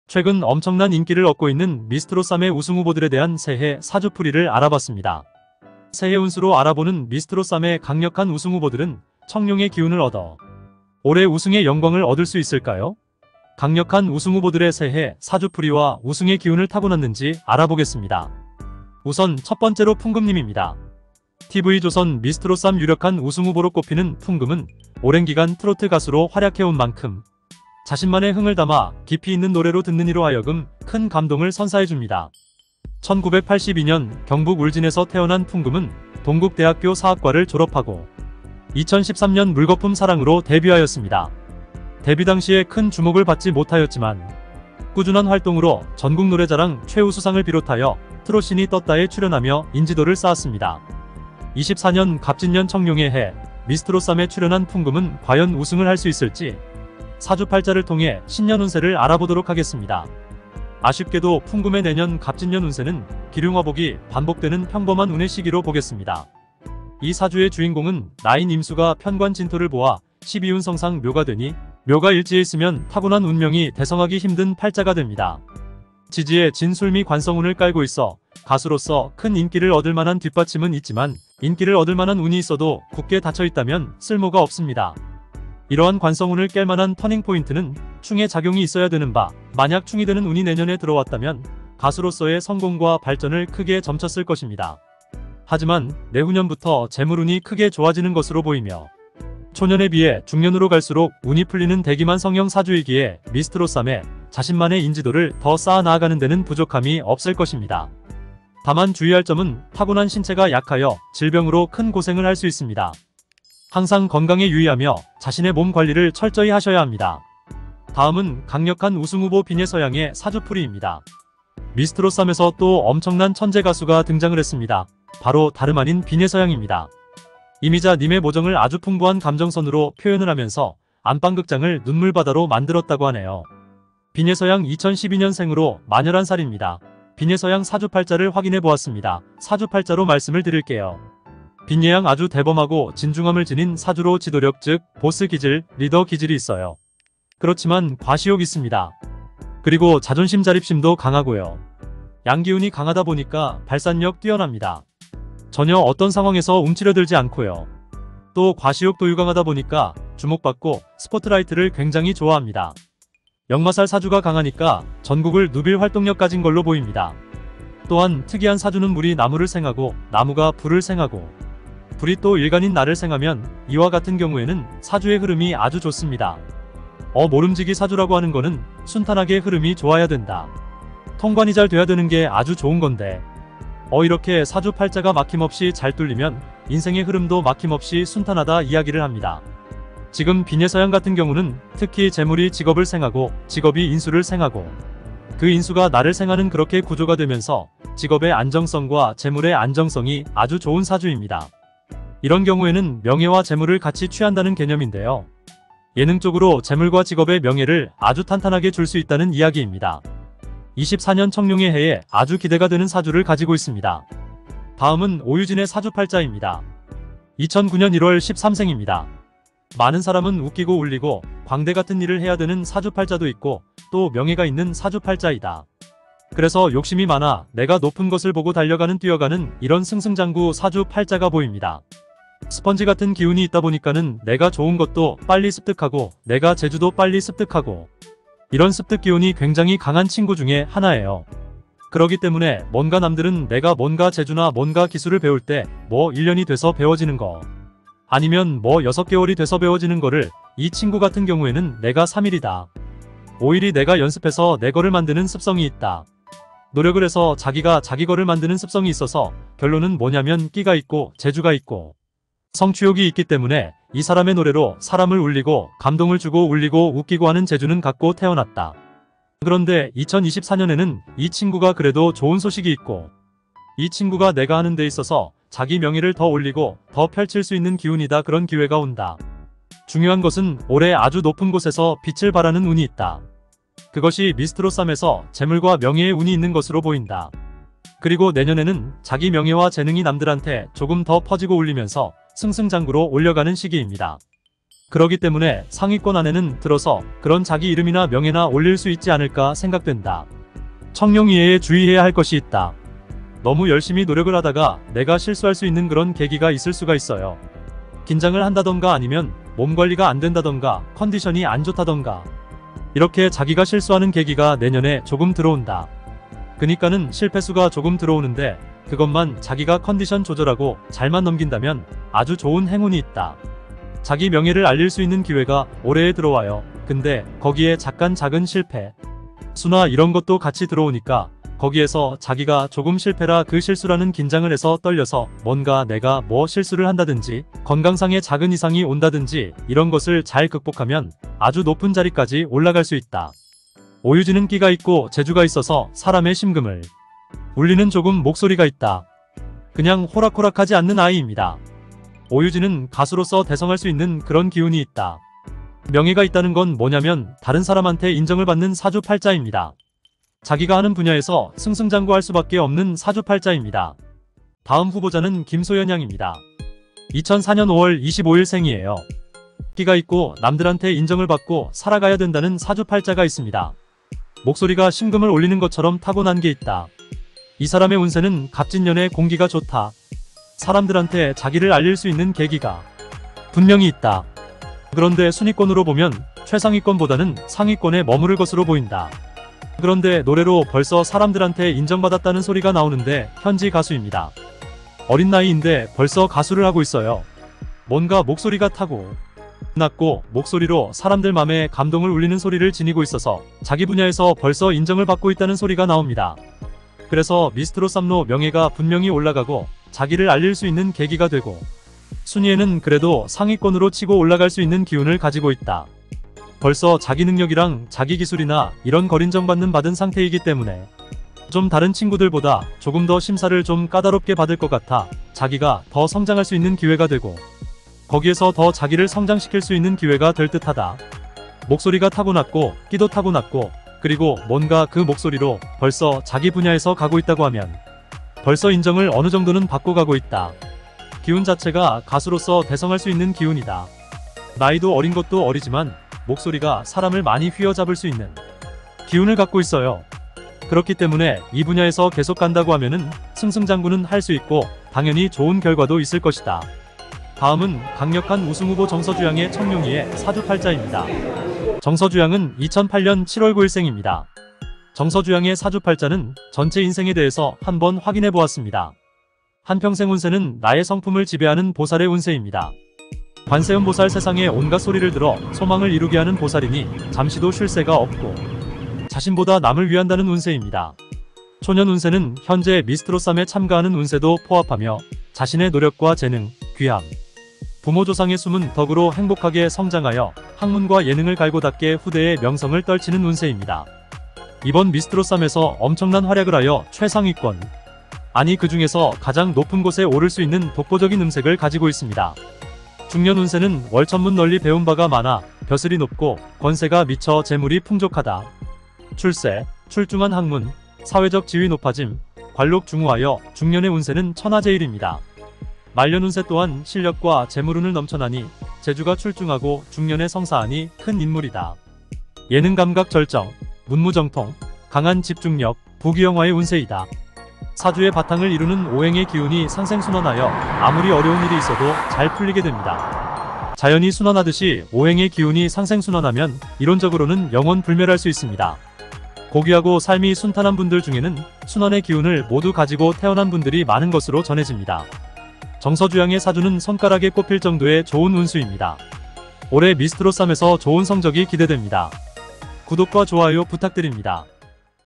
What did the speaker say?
최근 엄청난 인기를 얻고 있는 미스트롯3의 우승 후보들에 대한 새해 사주풀이를 알아봤습니다. 새해 운수로 알아보는 미스트롯3의 강력한 우승 후보들은 청룡의 기운을 얻어 올해 우승의 영광을 얻을 수 있을까요? 강력한 우승 후보들의 새해 사주풀이와 우승의 기운을 타고났는지 알아보겠습니다. 우선 첫 번째로 풍금님입니다. TV조선 미스트롯3 유력한 우승 후보로 꼽히는 풍금은 오랜 기간 트로트 가수로 활약해온 만큼 자신만의 흥을 담아 깊이 있는 노래로 듣는 이로 하여금 큰 감동을 선사해줍니다. 1982년 경북 울진에서 태어난 풍금은 동국대학교 사학과를 졸업하고 2013년 물거품 사랑으로 데뷔하였습니다. 데뷔 당시에 큰 주목을 받지 못하였지만 꾸준한 활동으로 전국노래자랑 최우수상을 비롯하여 트롯신이 떴다에 출연하며 인지도를 쌓았습니다. 24년 갑진년 청룡의 해 미스트롯3에 출연한 풍금은 과연 우승을 할 수 있을지 사주팔자를 통해 신년 운세를 알아보도록 하겠습니다. 아쉽게도 풍금의 내년 갑진년 운세는 기륭화복이 반복되는 평범한 운의 시기로 보겠습니다. 이 사주의 주인공은 나인 임수가 편관진토를 보아 12운 성상 묘가 되니 묘가 일지에 있으면 타고난 운명이 대성하기 힘든 팔자가 됩니다. 지지에 진술미 관성운을 깔고 있어 가수로서 큰 인기를 얻을 만한 뒷받침은 있지만 인기를 얻을 만한 운이 있어도 굳게 닫혀 있다면 쓸모가 없습니다. 이러한 관성운을 깰 만한 터닝포인트는 충의 작용이 있어야 되는 바, 만약 충이 되는 운이 내년에 들어왔다면 가수로서의 성공과 발전을 크게 점쳤을 것입니다. 하지만 내후년부터 재물운이 크게 좋아지는 것으로 보이며 초년에 비해 중년으로 갈수록 운이 풀리는 대기만 성형 사주이기에 미스트롯3에 자신만의 인지도를 더 쌓아 나아가는 데는 부족함이 없을 것입니다. 다만 주의할 점은 타고난 신체가 약하여 질병으로 큰 고생을 할 수 있습니다. 항상 건강에 유의하며 자신의 몸 관리를 철저히 하셔야 합니다. 다음은 강력한 우승 후보 비녀서양의 사주풀이입니다. 미스트롯3에서 또 엄청난 천재 가수가 등장을 했습니다. 바로 다름 아닌 비녀서양입니다. 이미자 님의 모정을 아주 풍부한 감정선으로 표현을 하면서 안방극장을 눈물바다로 만들었다고 하네요. 비녀서양 2012년생으로 만열한 살입니다. 비녀서양 사주팔자를 확인해 보았습니다. 사주팔자로 말씀을 드릴게요. 빈예양 아주 대범하고 진중함을 지닌 사주로 지도력 즉 보스 기질, 리더 기질이 있어요. 그렇지만 과시욕 있습니다. 그리고 자존심 자립심도 강하고요. 양기운이 강하다 보니까 발산력 뛰어납니다. 전혀 어떤 상황에서 움츠려들지 않고요. 또 과시욕도 유강하다 보니까 주목받고 스포트라이트를 굉장히 좋아합니다. 역마살 사주가 강하니까 전국을 누빌 활동력 가진 걸로 보입니다. 또한 특이한 사주는 물이 나무를 생하고 나무가 불을 생하고 불이 또 일간인 나를 생하면 이와 같은 경우에는 사주의 흐름이 아주 좋습니다. 모름지기 사주라고 하는 거는 순탄하게 흐름이 좋아야 된다. 통관이 잘 돼야 되는 게 아주 좋은 건데 이렇게 사주 팔자가 막힘없이 잘 뚫리면 인생의 흐름도 막힘없이 순탄하다 이야기를 합니다. 지금 비녀서양 같은 경우는 특히 재물이 직업을 생하고 직업이 인수를 생하고 그 인수가 나를 생하는 그렇게 구조가 되면서 직업의 안정성과 재물의 안정성이 아주 좋은 사주입니다. 이런 경우에는 명예와 재물을 같이 취한다는 개념인데요. 예능적으로 재물과 직업의 명예를 아주 탄탄하게 줄 수 있다는 이야기입니다. 24년 청룡의 해에 아주 기대가 되는 사주를 가지고 있습니다. 다음은 오유진의 사주팔자입니다. 2009년 1월 13생입니다. 많은 사람은 웃기고 울리고 광대 같은 일을 해야 되는 사주팔자도 있고 또 명예가 있는 사주팔자이다. 그래서 욕심이 많아 내가 높은 것을 보고 달려가는 뛰어가는 이런 승승장구 사주팔자가 보입니다. 스펀지 같은 기운이 있다 보니까는 내가 좋은 것도 빨리 습득하고 내가 재주도 빨리 습득하고 이런 습득 기운이 굉장히 강한 친구 중에 하나예요. 그러기 때문에 뭔가 남들은 내가 뭔가 재주나 뭔가 기술을 배울 때 1년이 돼서 배워지는 거 아니면 6개월이 돼서 배워지는 거를 이 친구 같은 경우에는 내가 3일이다. 5일이 내가 연습해서 내 거를 만드는 습성이 있다. 노력을 해서 자기가 자기 거를 만드는 습성이 있어서 결론은 뭐냐면 끼가 있고 재주가 있고 성취욕이 있기 때문에 이 사람의 노래로 사람을 울리고 감동을 주고 울리고 웃기고 하는 재주는 갖고 태어났다. 그런데 2024년에는 이 친구가 그래도 좋은 소식이 있고 이 친구가 내가 하는 데 있어서 자기 명예를 더 올리고 더 펼칠 수 있는 기운이다. 그런 기회가 온다. 중요한 것은 올해 아주 높은 곳에서 빛을 발하는 운이 있다. 그것이 미스트롯3에서 재물과 명예의 운이 있는 것으로 보인다. 그리고 내년에는 자기 명예와 재능이 남들한테 조금 더 퍼지고 울리면서 승승장구로 올려가는 시기입니다. 그러기 때문에 상위권 안에는 들어서 그런 자기 이름이나 명예나 올릴 수 있지 않을까 생각된다. 청룡 이해에 주의해야 할 것이 있다. 너무 열심히 노력을 하다가 내가 실수할 수 있는 그런 계기가 있을 수가 있어요. 긴장을 한다던가 아니면 몸 관리가 안 된다던가 컨디션이 안 좋다던가 이렇게 자기가 실수하는 계기가 내년에 조금 들어온다. 그니까는 실패수가 조금 들어오는데 그것만 자기가 컨디션 조절하고 잘만 넘긴다면 아주 좋은 행운이 있다. 자기 명예를 알릴 수 있는 기회가 올해에 들어와요. 근데 거기에 잠깐 작은 실패, 수나 이런 것도 같이 들어오니까 거기에서 자기가 조금 실패라 그 실수라는 긴장을 해서 떨려서 뭔가 내가 뭐 실수를 한다든지 건강상의 작은 이상이 온다든지 이런 것을 잘 극복하면 아주 높은 자리까지 올라갈 수 있다. 오유지는 끼가 있고 재주가 있어서 사람의 심금을 울리는 조금 목소리가 있다. 그냥 호락호락하지 않는 아이입니다. 오유지는 가수로서 대성할 수 있는 그런 기운이 있다. 명예가 있다는 건 뭐냐면 다른 사람한테 인정을 받는 사주팔자입니다. 자기가 하는 분야에서 승승장구할 수밖에 없는 사주팔자입니다. 다음 후보자는 김소연 양입니다. 2004년 5월 25일 생이에요. 끼가 있고 남들한테 인정을 받고 살아가야 된다는 사주팔자가 있습니다. 목소리가 심금을 올리는 것처럼 타고난 게 있다. 이 사람의 운세는 갑진년의 공기가 좋다. 사람들한테 자기를 알릴 수 있는 계기가 분명히 있다. 그런데 순위권으로 보면 최상위권보다는 상위권에 머무를 것으로 보인다. 그런데 노래로 벌써 사람들한테 인정받았다는 소리가 나오는데 현지 가수입니다. 어린 나이인데 벌써 가수를 하고 있어요. 뭔가 목소리가 타고 낮고 목소리로 사람들 맘에 감동을 울리는 소리를 지니고 있어서 자기 분야에서 벌써 인정을 받고 있다는 소리가 나옵니다. 그래서 미스트롯 쌈로 명예가 분명히 올라가고 자기를 알릴 수 있는 계기가 되고 순위에는 그래도 상위권으로 치고 올라갈 수 있는 기운을 가지고 있다. 벌써 자기 능력이랑 자기 기술이나 이런 걸 인정받는 받은 상태이기 때문에 좀 다른 친구들보다 조금 더 심사를 좀 까다롭게 받을 것 같아 자기가 더 성장할 수 있는 기회가 되고 거기에서 더 자기를 성장시킬 수 있는 기회가 될 듯하다. 목소리가 타고났고 끼도 타고났고 그리고 뭔가 그 목소리로 벌써 자기 분야에서 가고 있다고 하면 벌써 인정을 어느 정도는 받고 가고 있다. 기운 자체가 가수로서 대성할 수 있는 기운이다. 나이도 어린 것도 어리지만 목소리가 사람을 많이 휘어잡을 수 있는 기운을 갖고 있어요. 그렇기 때문에 이 분야에서 계속 간다고 하면은 승승장구는 할 수 있고 당연히 좋은 결과도 있을 것이다. 다음은 강력한 우승후보 정서주양의 청룡이의 사주팔자입니다. 정서주양은 2008년 7월 9일생입니다. 정서주양의 사주팔자는 전체 인생에 대해서 한번 확인해 보았습니다. 한평생 운세는 나의 성품을 지배하는 보살의 운세입니다. 관세음 보살 세상에 온갖 소리를 들어 소망을 이루게 하는 보살이니 잠시도 쉴 새가 없고 자신보다 남을 위한다는 운세입니다. 초년 운세는 현재 미스트롯 쌈에 참가하는 운세도 포함하며 자신의 노력과 재능, 귀함, 부모 조상의 숨은 덕으로 행복하게 성장하여 학문과 예능을 갈고 닦게 후대의 명성을 떨치는 운세입니다. 이번 미스트롯 쌈에서 엄청난 활약을 하여 최상위권, 아니 그 중에서 가장 높은 곳에 오를 수 있는 독보적인 음색을 가지고 있습니다. 중년 운세는 월천문 널리 배운 바가 많아 벼슬이 높고 권세가 미처 재물이 풍족하다. 출세, 출중한 학문, 사회적 지위 높아짐, 관록 중후하여 중년의 운세는 천하제일입니다. 말년 운세 또한 실력과 재물운을 넘쳐나니 재주가 출중하고 중년의 성사하니 큰 인물이다. 예능 감각 절정, 문무정통, 강한 집중력, 부귀영화의 운세이다. 사주의 바탕을 이루는 오행의 기운이 상생순환하여 아무리 어려운 일이 있어도 잘 풀리게 됩니다. 자연이 순환하듯이 오행의 기운이 상생순환하면 이론적으로는 영원 불멸할 수 있습니다. 고귀하고 삶이 순탄한 분들 중에는 순환의 기운을 모두 가지고 태어난 분들이 많은 것으로 전해집니다. 정서주양의 사주는 손가락에 꼽힐 정도의 좋은 운수입니다. 올해 미스트롯 쌈에서 좋은 성적이 기대됩니다. 구독과 좋아요 부탁드립니다.